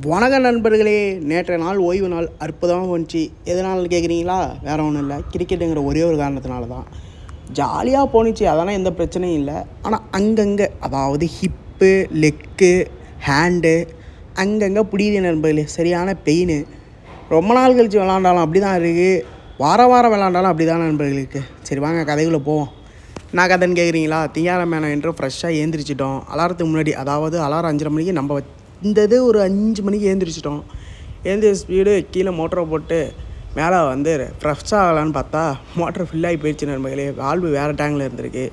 வணக்க நண்பர்களே, நேற்றைய நாள் ஓய்வு நாள் அற்புதமாக வந்துச்சு. எதனால கேட்குறீங்களா? வேறு ஒன்றும் இல்லை, கிரிக்கெட்டுங்கிற ஒரே ஒரு காரணத்தினால தான். ஜாலியாக போணுச்சு, அதெல்லாம் எந்த பிரச்சனையும் இல்லை. ஆனால் அங்கங்கே, அதாவது ஹிப்பு, லெக்கு, ஹேண்டு, அங்கங்கே பிடிக்குது நண்பர்களே, சரியான பெயின். ரொம்ப நாள் கழித்து விளாண்டாலும் அப்படி தான் இருக்குது, வாரம் விளாண்டாலும் அப்படி தான் நண்பர்களுக்கு. சரி வாங்க கதைக்குள்ளே போவோம். என்ன கதைன்னு கேட்குறீங்களா? திங்கக்கிழமை என்று ஃப்ரெஷ்ஷாக ஏந்திரிச்சிட்டோம். அலாரத்துக்கு முன்னாடி, அதாவது அலாரம் 5:30 மணிக்கு நம்ம வந்தது ஒரு 5 மணிக்கு ஏந்திரிச்சிட்டோம். ஸ்பீடு கீழே மோட்டரை போட்டு மேலே ஃப்ரெஷ் ஆகலான்னு பார்த்தா மோட்டர் ஃபில்லாகி போயிடுச்சு நண்பர்களே. வால்வு வேறு டேங்கில் இருந்திருக்கு.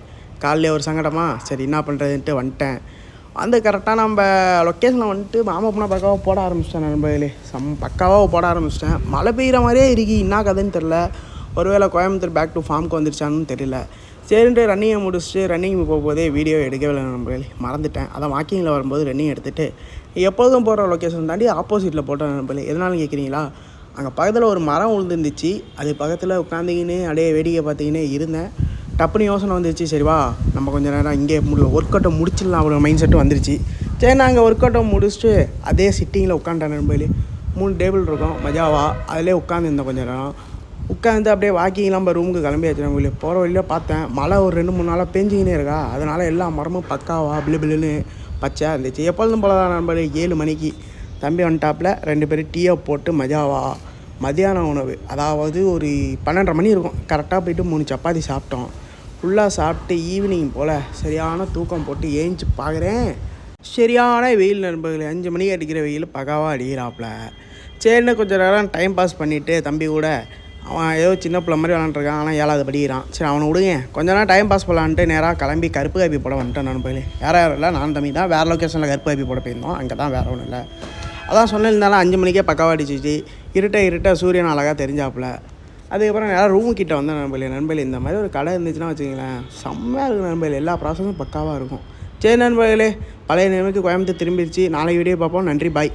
காலையில் ஒரு சங்கடமாக சரி என்ன பண்ணுறதுன்ட்டு வந்துட்டேன். கரெக்டாக நம்ம லொக்கேஷனில் மாமா பொண்ணா பக்காவாக போட ஆரம்பிச்சிட்டேன் நண்பர்களே. பக்காவாக போட ஆரம்பிச்சிட்டேன். மழை பெய்கிற மாதிரியே இருக்குது, என்ன கதைன்னு தெரில. ஒருவேளை கோயம்புத்தூர் பேக் டு ஃபார்முக்கு வந்துருச்சான்னு தெரியல. சரின்ட்டு ரன்னிங்கை முடிச்சுட்டு ரன்னிங் போகும்போதே வீடியோ எடுக்கவே நண்பர்களே, மறந்துட்டேன். அதான் வாக்கிங்கில் வரும்போது ரன்னிங் எடுத்துகிட்டு எப்போதும் போகிற லொக்கேஷன் தாண்டி ஆப்போசிட்டில் போட்டேன் நண்பர்களே. எதனாலும் கேட்குறீங்களா? அங்கே பக்கத்தில் ஒரு மரம் விழுந்துருந்துச்சு. அது பக்கத்தில் உட்காந்துக்கின்னு அப்படியே வேடிக்கை பார்த்திக்கின்னு இருந்தேன். டப்புன்னு யோசனை வந்துருச்சு, சரிவா நம்ம கொஞ்சம் நேரம் இங்கே ஒர்க் அவுட்டை முடிச்சிடலாம் அவ்வளோ மைண்ட் செட்டு வந்துருச்சு. சரி நாங்கள் ஒர்க் அவுட்டை முடிச்சுட்டு அதே சிட்டிங்கில் உட்காந்துட்டேன் நண்பர்களே. 3 டேபிள் இருக்கும் மஜாவா, அதிலே உட்காந்துருந்தேன். கொஞ்சம் நேரம் உட்காந்து அப்படியே வாக்கிங்லாம் நம்ம ரூமுக்கு கிளம்பியாச்சு நண்பர்களே. போகிற வழியில் பார்த்தேன் மழை ஒரு 2-3 நாளாக பெஞ்சிக்கினே இருக்கா. அதனால் எல்லா மரமும் பக்காவா பில்லுன்னு பச்சையாக இருந்துச்சு. எப்பொழுதும் போல தான் நண்பர்களே. 7 மணிக்கு தம்பி வந்துட்டாப்பில் 2 பேரும் டீயை போட்டு மஜாவா மதியான உணவு, அதாவது ஒரு 12:30 மணி இருக்கும், கரெக்டாக போய்ட்டு 3 சப்பாத்தி சாப்பிட்டோம். ஃபுல்லாக சாப்பிட்டு ஈவினிங் போல் சரியான தூக்கம் போட்டு ஏஞ்சி பார்க்குறேன், சரியான வெயில் நண்பர்களே. 5 மணிக்கு அடிக்கிற வெயில் பக்காவாக அடிக்கிறாப்புல. சரின்னு கொஞ்சம் நேரம் டைம் பாஸ் பண்ணிவிட்டு தம்பி கூட, அவன் ஏதோ சின்ன பிள்ளை மாதிரி விளாண்டுருக்கான், ஆனால் 7வது படிக்கிறான். சரி அவனை விடுங்க, கொஞ்ச நேரம் டைம் பாஸ் பண்ணலான்ட்டு நேராக கிளம்பி கருப்பு காப்பி போட வந்துட்டேன் நண்பர்களே. யாரும் இல்லை, நான் தம்பி தான். வேறு லொக்கேஷனில் கருப்பு காப்பி போட போயிருந்தோம், அங்கே தான், வேறு ஒன்றும் இல்லை. அதான் சொன்னிருந்தாலும் 5 மணிக்கே பக்காவாக அடிச்சிச்சு. இருட்ட சூரியன் அழகாக தெரிஞ்சாப்புல. அதுக்கப்புறம் நேராக ரூமு கிட்டே வந்தேன் நண்பர்களே. இந்த மாதிரி ஒரு கடை இருந்துச்சுன்னா வச்சுங்களேன், செம்மையாக இருக்கும் நண்பர்களே. எல்லா ப்ராசஸும் பக்காவாக இருக்கும். சரி நண்பர்களே, பழைய நிலைமைக்கு கோயம்புத்தூர் திரும்பிடுச்சு. நாளைக்கு வீடியோ பார்ப்போம். நன்றி, பாய்.